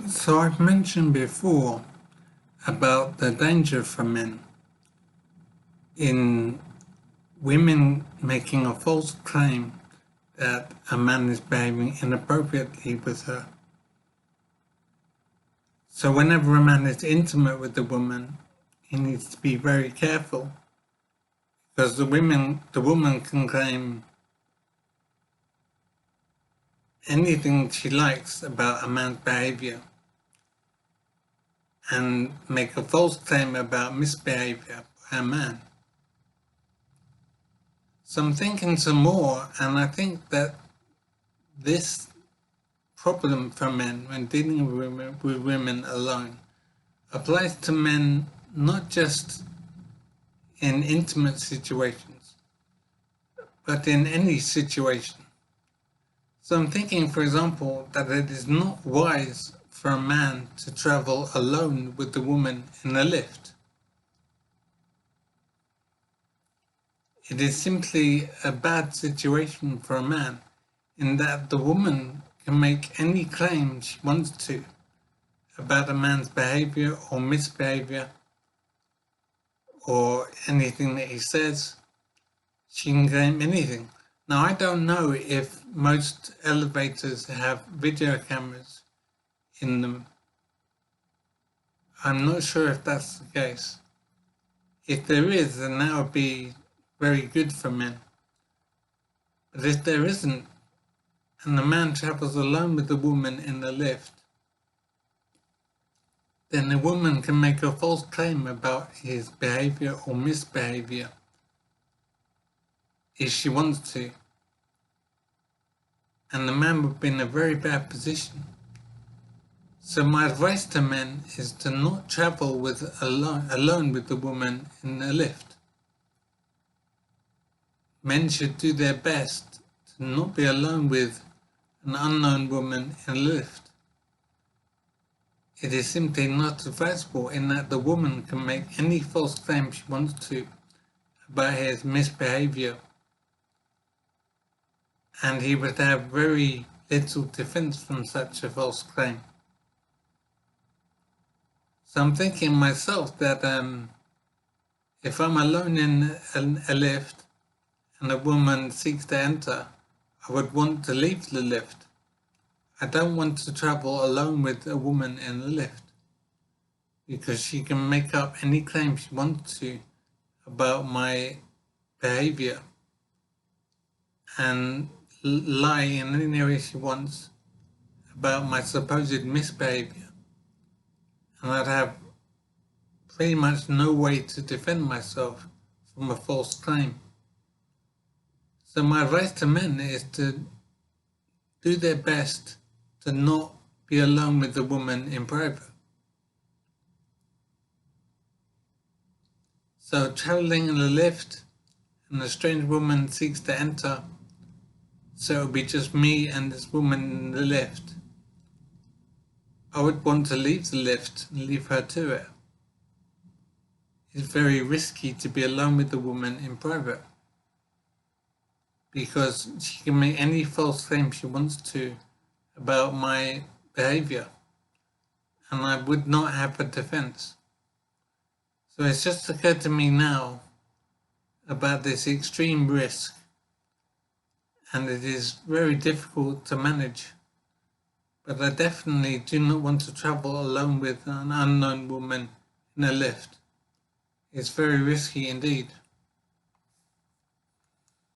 So I've mentioned before about the danger for men in women making a false claim that a man is behaving inappropriately with her. So whenever a man is intimate with a woman, he needs to be very careful because the woman can claim anything she likes about a man's behavior and make a false claim about misbehavior by a man. So I'm thinking some more, and I think that this problem for men when dealing with women alone applies to men not just in intimate situations, but in any situation. So I'm thinking, for example, that it is not wise for a man to travel alone with the woman in a lift. It is simply a bad situation for a man in that the woman can make any claim she wants to about a man's behavior or misbehavior or anything that he says. She can claim anything. Now, I don't know if most elevators have video cameras in them. I'm not sure if that's the case. If there is, then that would be very good for men. But if there isn't, and the man travels alone with the woman in the lift, then the woman can make a false claim about his behavior or misbehavior if she wants to. And the man would be in a very bad position. So my advice to men is to not travel alone with the woman in the lift. Men should do their best to not be alone with an unknown woman in a lift. It is simply not advisable in that the woman can make any false claim she wants to about his misbehavior, and he would have very little defense from such a false claim. So I'm thinking myself that if I'm alone in a lift and a woman seeks to enter, I would want to leave the lift. I don't want to travel alone with a woman in the lift because she can make up any claim she wants to about my behavior and lie in any way she wants about my supposed misbehavior. And I'd have pretty much no way to defend myself from a false claim. So my advice to men is to do their best to not be alone with the woman in private. So traveling in a lift and a strange woman seeks to enter, so it would be just me and this woman in the lift. I would want to leave the lift and leave her to it. It's very risky to be alone with the woman in private because she can make any false claim she wants to about my behavior, and I would not have a defense. So it's just occurred to me now about this extreme risk, and it is very difficult to manage. But I definitely do not want to travel alone with an unknown woman in a lift. It's very risky indeed.